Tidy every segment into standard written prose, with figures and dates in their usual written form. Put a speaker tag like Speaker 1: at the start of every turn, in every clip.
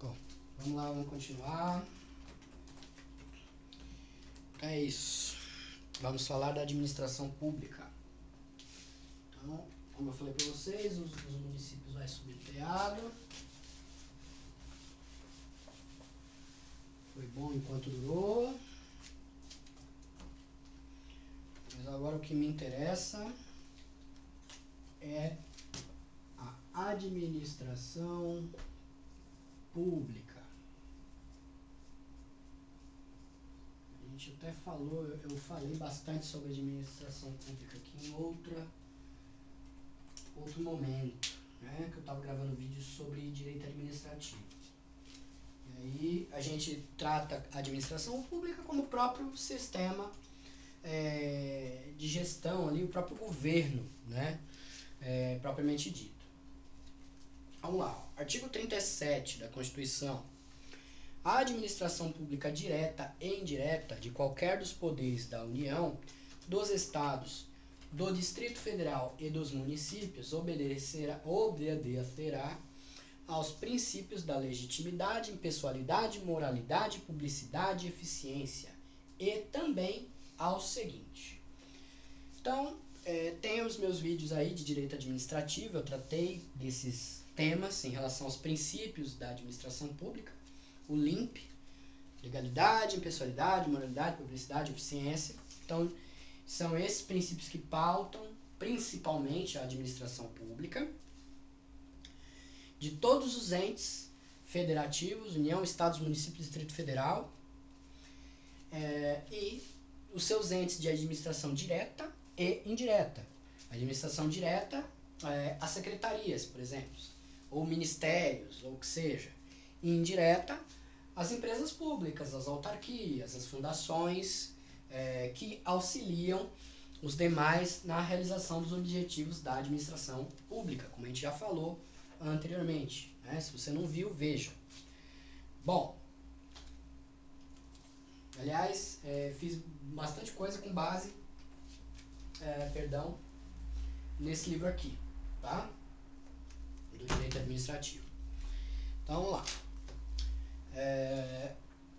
Speaker 1: Bom, vamos lá, vamos continuar. É isso. Vamos falar da administração pública. Então, como eu falei para vocês, os municípios vai subir telhado. Foi bom enquanto durou. Mas agora o que me interessa é a administração pública. A gente até falou, eu falei bastante sobre administração pública aqui em outro momento, né, que eu estava gravando vídeo sobre direito administrativo. E aí a gente trata a administração pública como o próprio sistema de gestão ali, o próprio governo, né, propriamente dito. Vamos lá, artigo 37 da Constituição. A administração pública direta e indireta de qualquer dos poderes da União, dos Estados, do Distrito Federal e dos municípios obedecerá aos princípios da legitimidade, impessoalidade, moralidade, publicidade e eficiência, e também ao seguinte. Então, tem os meus vídeos aí de direito administrativo, eu tratei desses temas em relação aos princípios da administração pública, o LIMP, legalidade, impessoalidade, moralidade, publicidade, eficiência. Então, são esses princípios que pautam principalmente a administração pública de todos os entes federativos, União, Estados, Municípios, Distrito Federal, e os seus entes de administração direta e indireta. A administração direta, as secretarias, por exemplo, ou ministérios, ou o que seja. E indireta, as empresas públicas, as autarquias, as fundações que auxiliam os demais na realização dos objetivos da administração pública, como a gente já falou anteriormente, né? Se você não viu, veja. Bom, aliás, fiz bastante coisa com base, nesse livro aqui, tá? Do direito administrativo. Então, vamos lá.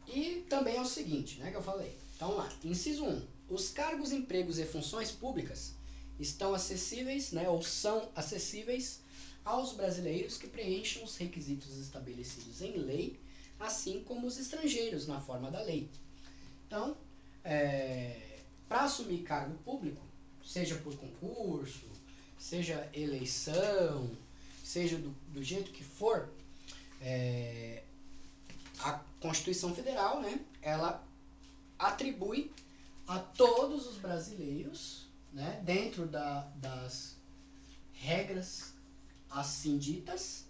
Speaker 1: E também é o seguinte, né, que eu falei. Então, vamos lá. Inciso 1. Os cargos, empregos e funções públicas estão acessíveis, né, ou são acessíveis aos brasileiros que preencham os requisitos estabelecidos em lei, assim como os estrangeiros na forma da lei. Então, para assumir cargo público, seja por concurso, seja eleição, seja do jeito que for, a Constituição Federal, né, ela atribui a todos os brasileiros, né, dentro das regras assim ditas,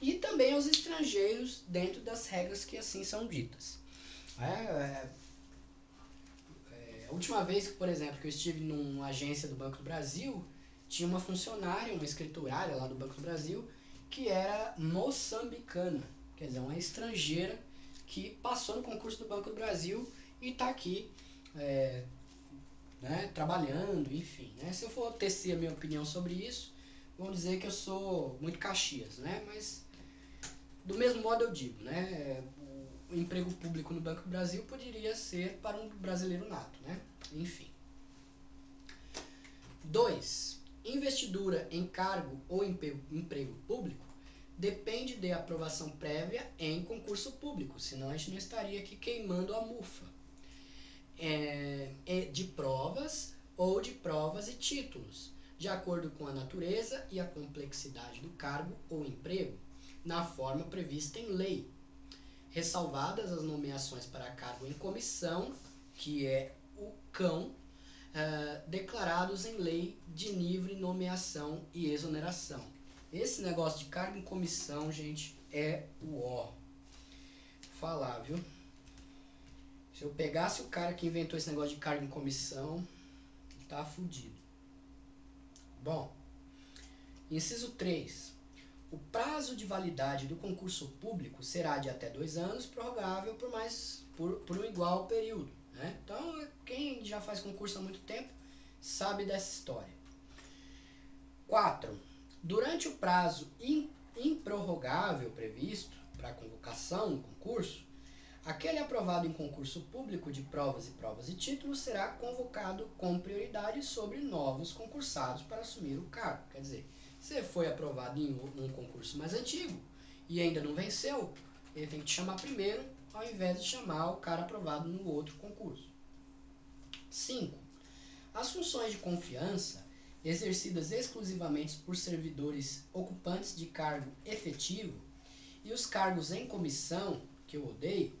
Speaker 1: e também aos estrangeiros dentro das regras que assim são ditas. A última vez, por exemplo, que eu estive numa agência do Banco do Brasil, tinha uma funcionária, uma escriturária lá do Banco do Brasil, que era moçambicana, quer dizer, uma estrangeira que passou no concurso do Banco do Brasil e está aqui né, trabalhando, enfim. Né? Se eu for tecer a minha opinião sobre isso, vão dizer que eu sou muito Caxias, né? Mas do mesmo modo eu digo, né? O emprego público no Banco do Brasil poderia ser para um brasileiro nato, né? Enfim. 2. Investidura em cargo ou emprego público depende de aprovação prévia em concurso público, senão a gente não estaria aqui queimando a mufa. De provas ou de provas e títulos, de acordo com a natureza e a complexidade do cargo ou emprego, na forma prevista em lei, ressalvadas as nomeações para cargo em comissão, que é o CÃO, declarados em lei de livre nomeação e exoneração. Esse negócio de cargo em comissão, gente, é o ó. Falar, viu? Se eu pegasse o cara que inventou esse negócio de cargo em comissão, tá fudido. Bom, inciso 3. O prazo de validade do concurso público será de até 2 anos, prorrogável por um igual período. Né? Então, quem já faz concurso há muito tempo sabe dessa história. 4. Durante o prazo improrrogável prorrogável previsto para convocação no concurso, aquele aprovado em concurso público de provas e títulos será convocado com prioridade sobre novos concursados para assumir o cargo. Quer dizer, você foi aprovado em um concurso mais antigo e ainda não venceu, ele tem que te chamar primeiro, ao invés de chamar o cara aprovado no outro concurso. 5. As funções de confiança, exercidas exclusivamente por servidores ocupantes de cargo efetivo, e os cargos em comissão, que eu odeio,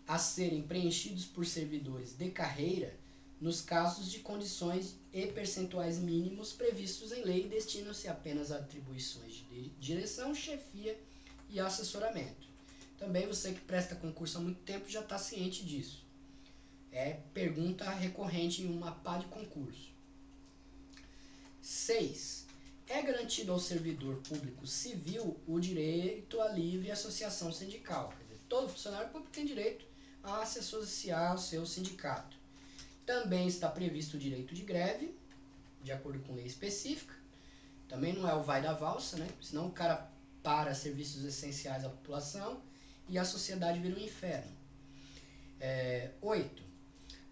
Speaker 1: a serem preenchidos por servidores de carreira, nos casos de condições e percentuais mínimos previstos em lei, destinam-se apenas a atribuições de direção, chefia e assessoramento. Também você que presta concurso há muito tempo já está ciente disso. É pergunta recorrente em uma pá de concurso. 6. É garantido ao servidor público civil o direito à livre associação sindical. Quer dizer, todo funcionário público tem direito a se associar ao seu sindicato. Também está previsto o direito de greve, de acordo com lei específica. Também não é o vai da valsa, né? Senão o cara para serviços essenciais à população e a sociedade vira um inferno. 8.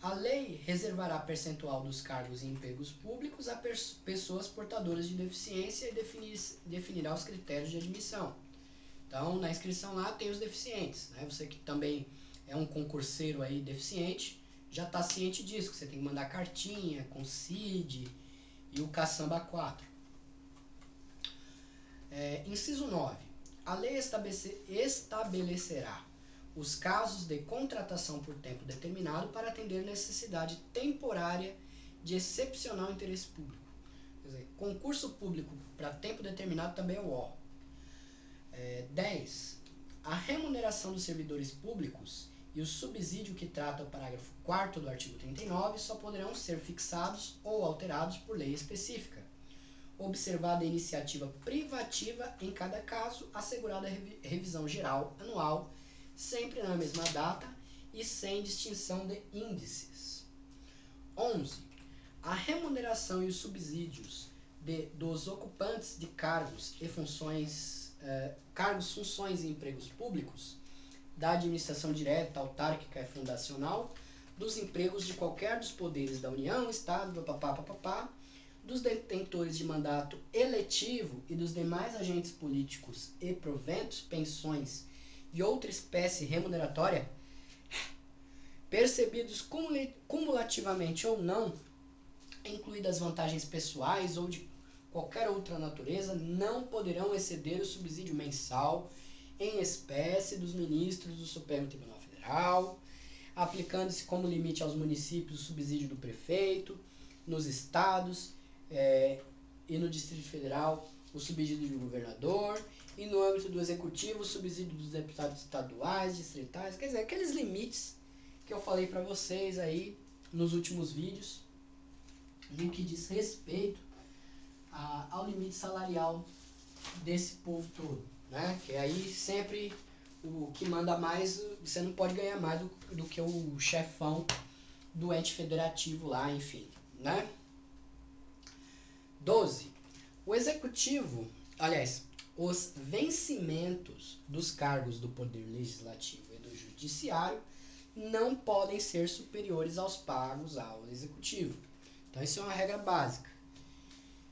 Speaker 1: A lei reservará percentual dos cargos e empregos públicos a pessoas portadoras de deficiência e definirá os critérios de admissão. Então, na inscrição lá tem os deficientes, né? Você que também é um concurseiro aí deficiente, já está ciente disso, que você tem que mandar cartinha com CID e o caçamba 4. Inciso 9. A lei estabelecerá os casos de contratação por tempo determinado para atender necessidade temporária de excepcional interesse público. Quer dizer, concurso público para tempo determinado também é o ó. 10. A remuneração dos servidores públicos e o subsídio que trata o parágrafo 4º do artigo 39 só poderão ser fixados ou alterados por lei específica, observada a iniciativa privativa em cada caso, assegurada a revisão geral anual, sempre na mesma data e sem distinção de índices. 11. A remuneração e os subsídios dos ocupantes de cargos e funções, funções e empregos públicos, da administração direta, autárquica e fundacional, dos empregos de qualquer dos poderes da União, Estado, dos detentores de mandato eletivo e dos demais agentes políticos e proventos, pensões e outra espécie remuneratória, percebidos cumulativamente ou não, incluídas vantagens pessoais ou de qualquer outra natureza, não poderão exceder o subsídio mensal em espécie dos ministros do Supremo Tribunal Federal, aplicando-se como limite aos municípios o subsídio do prefeito, nos estados e no Distrito Federal o subsídio do governador, e no âmbito do executivo o subsídio dos deputados estaduais, distritais, quer dizer, aqueles limites que eu falei para vocês aí nos últimos vídeos, no que diz respeito ao limite salarial desse povo todo, né? Que aí sempre o que manda mais, você não pode ganhar mais do que o chefão do ente federativo lá, enfim, né? 12. O executivo, aliás, os vencimentos dos cargos do Poder Legislativo e do Judiciário não podem ser superiores aos pagos ao Executivo. Então, isso é uma regra básica.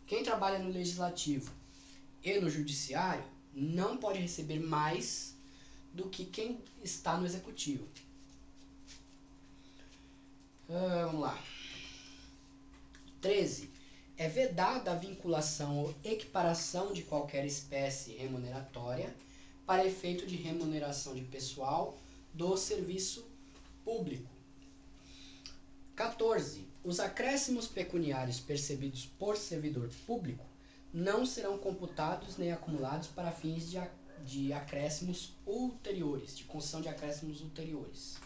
Speaker 1: Quem trabalha no Legislativo e no Judiciário não pode receber mais do que quem está no Executivo. Vamos lá. 13. É vedada a vinculação ou equiparação de qualquer espécie remuneratória para efeito de remuneração de pessoal do serviço público. 14. Os acréscimos pecuniários percebidos por servidor público não serão computados nem acumulados para fins de acréscimos ulteriores, de concessão de acréscimos ulteriores.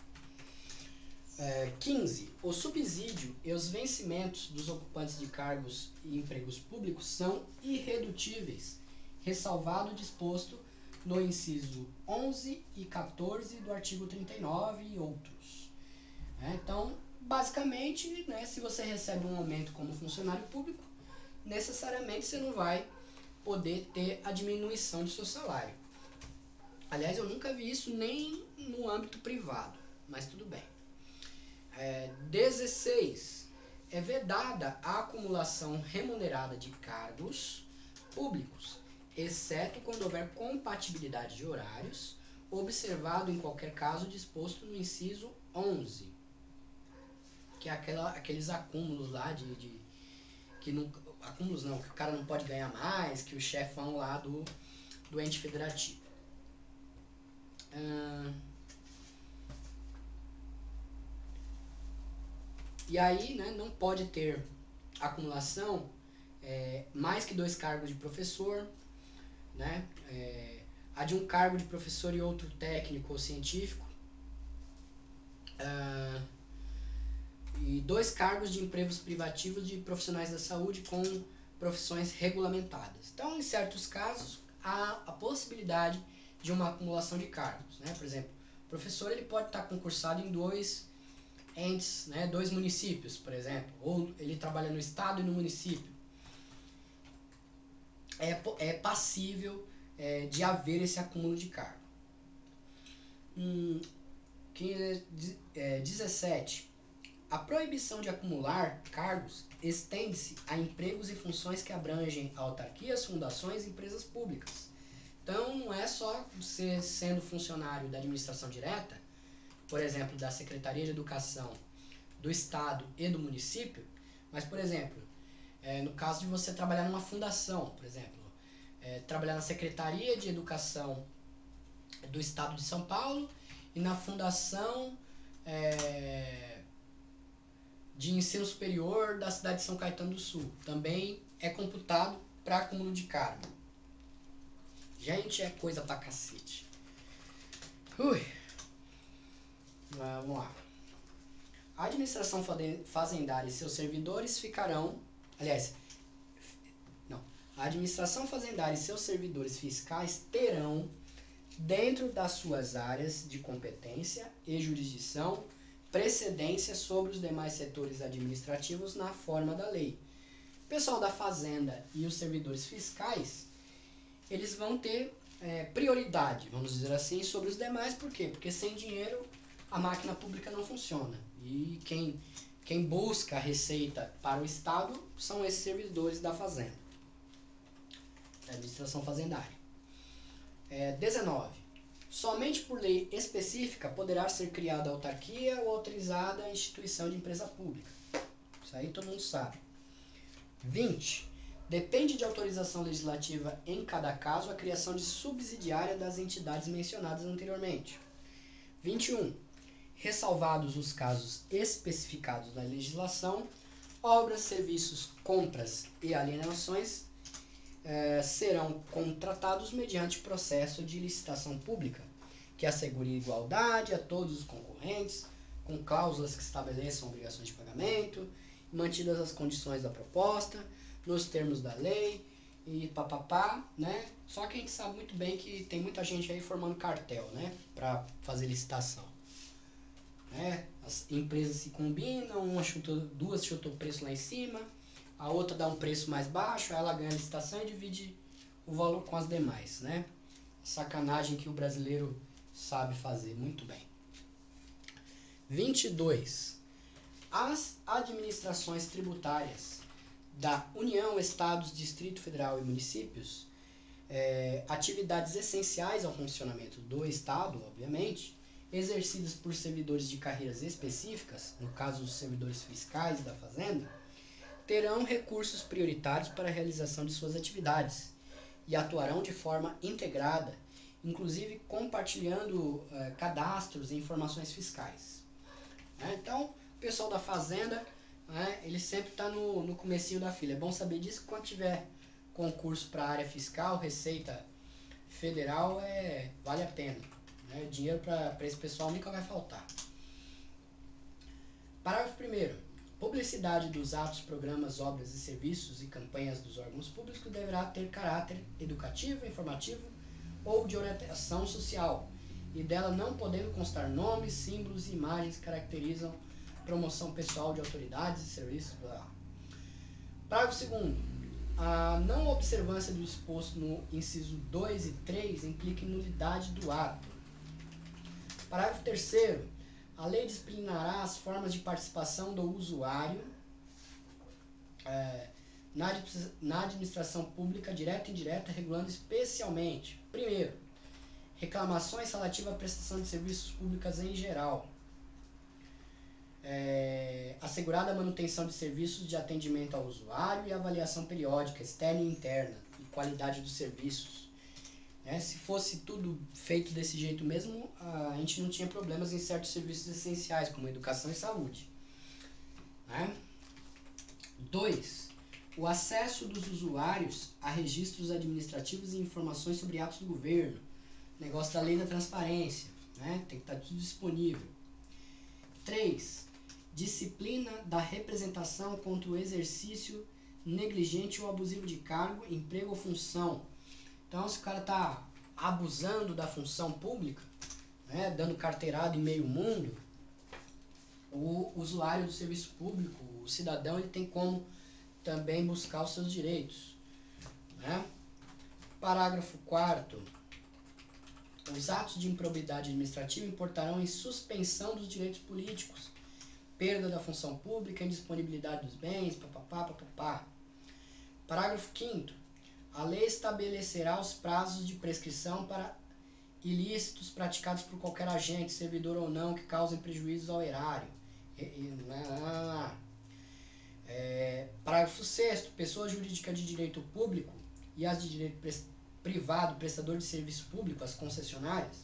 Speaker 1: 15. O subsídio e os vencimentos dos ocupantes de cargos e empregos públicos são irredutíveis, ressalvado o disposto no inciso 11 e 14 do artigo 39 e outros. Então, basicamente, né, se você recebe um aumento como funcionário público, necessariamente você não vai poder ter a diminuição do seu salário. Aliás, eu nunca vi isso nem no âmbito privado, mas tudo bem. 16. É vedada a acumulação remunerada de cargos públicos, exceto quando houver compatibilidade de horários, observado em qualquer caso disposto no inciso 11, que é aqueles acúmulos lá que não, acúmulos não, que o cara não pode ganhar mais, que o chefão lá do ente federativo. E aí, né, não pode ter acumulação mais que 2 cargos de professor, né, a de um cargo de professor e outro técnico ou científico, e 2 cargos de empregos privativos de profissionais da saúde com profissões regulamentadas. Então, em certos casos, há a possibilidade de uma acumulação de cargos, né? Por exemplo, o professor ele pode estar concursado em 2 entes, né? 2 municípios, por exemplo, ou ele trabalha no estado e no município. É passível de haver esse acúmulo de cargo. 17. A proibição de acumular cargos estende-se a empregos e funções que abrangem autarquias, fundações e empresas públicas. Então, não é só você sendo funcionário da administração direta, por exemplo, da Secretaria de Educação do Estado e do município, mas, por exemplo, no caso de você trabalhar numa fundação, por exemplo, trabalhar na Secretaria de Educação do Estado de São Paulo e na Fundação de Ensino Superior da cidade de São Caetano do Sul. Também é computado para acúmulo de cargo. Gente, é coisa pra cacete. Vamos lá. A administração fazendária e seus servidores ficarão... A administração fazendária e seus servidores fiscais terão, dentro das suas áreas de competência e jurisdição, precedência sobre os demais setores administrativos na forma da lei. O pessoal da fazenda e os servidores fiscais, eles vão ter prioridade, vamos dizer assim, sobre os demais. Por quê? Porque sem dinheiro a máquina pública não funciona. E quem busca a receita para o Estado são esses servidores da fazenda, da administração fazendária. 19. Somente por lei específica poderá ser criada autarquia ou autorizada a instituição de empresa pública. Isso aí todo mundo sabe. 20. Depende de autorização legislativa em cada caso a criação de subsidiária das entidades mencionadas anteriormente. 21. Ressalvados os casos especificados na legislação, obras, serviços, compras e alienações serão contratados mediante processo de licitação pública, que assegure igualdade a todos os concorrentes, com cláusulas que estabeleçam obrigações de pagamento, mantidas as condições da proposta, nos termos da lei, e papapá, né? Só que a gente sabe muito bem que tem muita gente aí formando cartel, né? Para fazer licitação. As empresas se combinam, duas chutam o preço lá em cima, a outra dá um preço mais baixo, aí ela ganha a licitação e divide o valor com as demais, né? Sacanagem que o brasileiro sabe fazer muito bem. 22. As administrações tributárias da União, Estados, Distrito Federal e municípios, atividades essenciais ao funcionamento do Estado, obviamente, exercidas por servidores de carreiras específicas, no caso os servidores fiscais da Fazenda, terão recursos prioritários para a realização de suas atividades e atuarão de forma integrada, inclusive compartilhando cadastros e informações fiscais. Então, o pessoal da Fazenda, ele sempre está no comecinho da fila. É bom saber disso, que quando tiver concurso para a área fiscal, Receita Federal, vale a pena. Dinheiro para esse pessoal nunca vai faltar. Parágrafo 1º. Publicidade dos atos, programas, obras e serviços e campanhas dos órgãos públicos deverá ter caráter educativo, informativo ou de orientação social, e dela não podendo constar nomes, símbolos e imagens que caracterizam promoção pessoal de autoridades e serviços. Parágrafo 2º. A não observância do disposto no inciso 2 e 3 implica em nulidade do ato. Parágrafo 3º. A lei disciplinará as formas de participação do usuário na administração pública direta e indireta, regulando especialmente, primeiro, reclamações relativas à prestação de serviços públicos em geral. Assegurada a manutenção de serviços de atendimento ao usuário e avaliação periódica, externa e interna, e qualidade dos serviços. Se fosse tudo feito desse jeito mesmo, a gente não tinha problemas em certos serviços essenciais, como educação e saúde. 2. O acesso dos usuários a registros administrativos e informações sobre atos do governo. Negócio da lei da transparência. Tem que estar tudo disponível. 3. Disciplina da representação contra o exercício negligente ou abusivo de cargo, emprego ou função. Então, se o cara está abusando da função pública, dando carteirada em meio mundo, o usuário do serviço público, o cidadão, ele tem como também buscar os seus direitos. Parágrafo 4º. Os atos de improbidade administrativa importarão em suspensão dos direitos políticos, perda da função pública, indisponibilidade dos bens, papapá. Parágrafo 5º. A lei estabelecerá os prazos de prescrição para ilícitos praticados por qualquer agente, servidor ou não, que causem prejuízos ao erário. Parágrafo 6º. Pessoa jurídica de direito público e as de direito privado, prestador de serviço público, as concessionárias,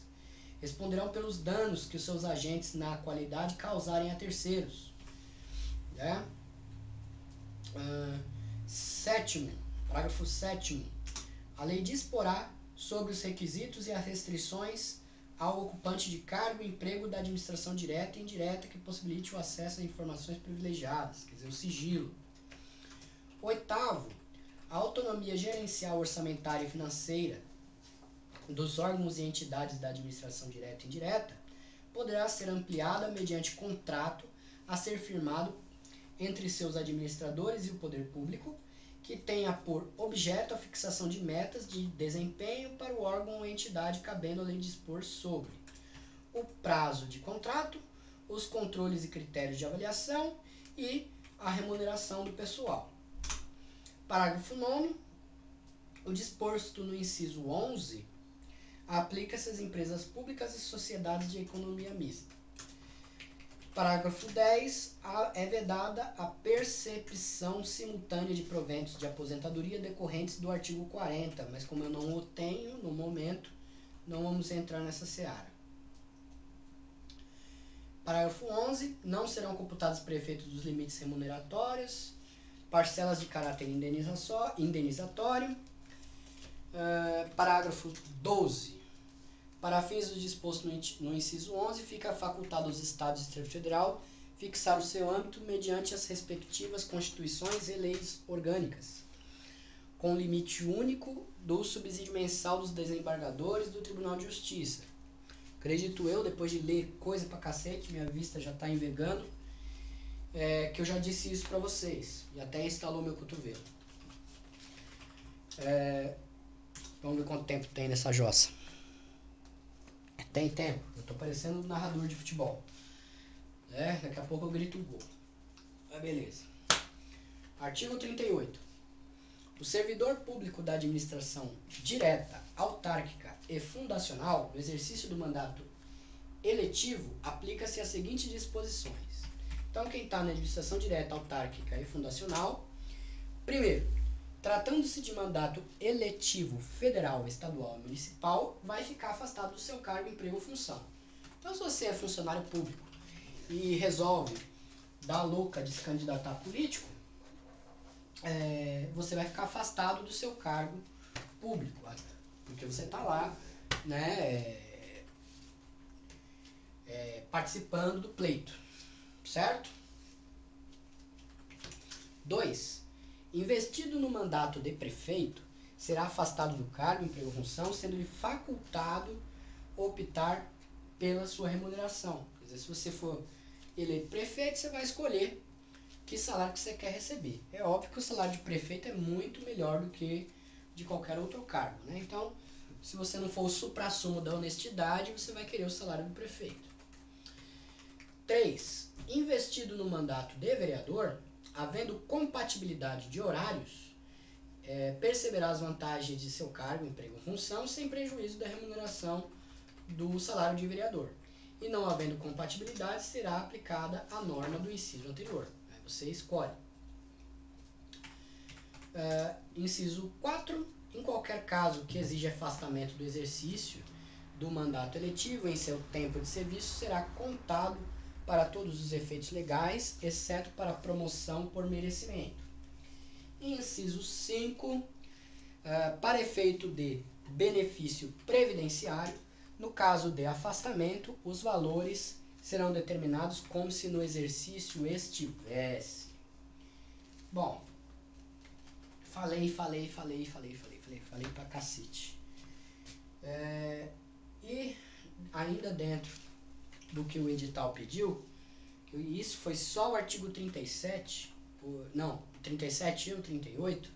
Speaker 1: responderão pelos danos que os seus agentes na qualidade causarem a terceiros. Parágrafo 7º. A lei disporá sobre os requisitos e as restrições ao ocupante de cargo e emprego da administração direta e indireta que possibilite o acesso a informações privilegiadas, quer dizer, o sigilo. 8º. A autonomia gerencial, orçamentária e financeira dos órgãos e entidades da administração direta e indireta poderá ser ampliada mediante contrato a ser firmado entre seus administradores e o poder público, que tenha por objeto a fixação de metas de desempenho para o órgão ou entidade, cabendo a lei dispor sobre o prazo de contrato, os controles e critérios de avaliação e a remuneração do pessoal. Parágrafo 9º. O disposto no inciso 11 aplica-se às empresas públicas e sociedades de economia mista. Parágrafo 10. É vedada a percepção simultânea de proventos de aposentadoria decorrentes do artigo 40, mas como eu não o tenho no momento, não vamos entrar nessa seara. Parágrafo 11. Não serão computados para efeitos dos limites remuneratórios, parcelas de caráter indenizatório. Parágrafo 12. Para fins do disposto no inciso 11, fica facultado aos Estados e Distrito Federal fixar o seu âmbito mediante as respectivas constituições e leis orgânicas, com limite único do subsídio mensal dos desembargadores do Tribunal de Justiça. Acredito eu, depois de ler coisa pra cacete, minha vista já está envergando, que eu já disse isso para vocês, e até instalou meu cotovelo. Vamos ver quanto tempo tem nessa jossa. Tem tempo, eu tô parecendo um narrador de futebol. Daqui a pouco eu grito o gol. Beleza. Artigo 38. O servidor público da administração direta, autárquica e fundacional, no exercício do mandato eletivo, aplica-se as seguintes disposições. Então, quem está na administração direta, autárquica e fundacional, primeiro, tratando-se de mandato eletivo federal, estadual e municipal, vai ficar afastado do seu cargo, emprego ou função. Então, se você é funcionário público e resolve dar louca de se candidatar político, você vai ficar afastado do seu cargo público, porque você está lá, participando do pleito, certo? 2. Investido no mandato de prefeito, será afastado do cargo, emprego ou função, sendo-lhe facultado optar pela sua remuneração. Quer dizer, se você for eleito prefeito, você vai escolher que salário que você quer receber. É óbvio que o salário de prefeito é muito melhor do que de qualquer outro cargo, né? Então, se você não for o suprassumo da honestidade, você vai querer o salário do prefeito. 3. Investido no mandato de vereador, havendo compatibilidade de horários, perceberá as vantagens de seu cargo, emprego ou função, sem prejuízo da remuneração do salário de vereador. E não havendo compatibilidade, será aplicada a norma do inciso anterior. Aí você escolhe. Inciso 4. Em qualquer caso que exija afastamento do exercício do mandato eletivo em seu tempo de serviço, será contado para todos os efeitos legais, exceto para promoção por merecimento. Inciso 5. Para efeito de benefício previdenciário, no caso de afastamento, os valores serão determinados como se no exercício estivesse. Bom, falei pra cacete. E ainda dentro do que o edital pediu, isso foi só o artigo 37, não, 37 e o 38,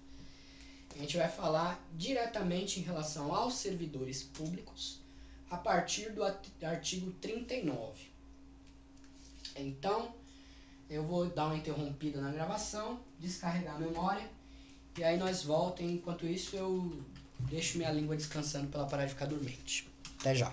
Speaker 1: a gente vai falar diretamente em relação aos servidores públicos a partir do artigo 39. Então, eu vou dar uma interrompida na gravação, descarregar a memória, e aí nós voltamos. Enquanto isso, eu deixo minha língua descansando para ela parar de ficar dormente. Até já.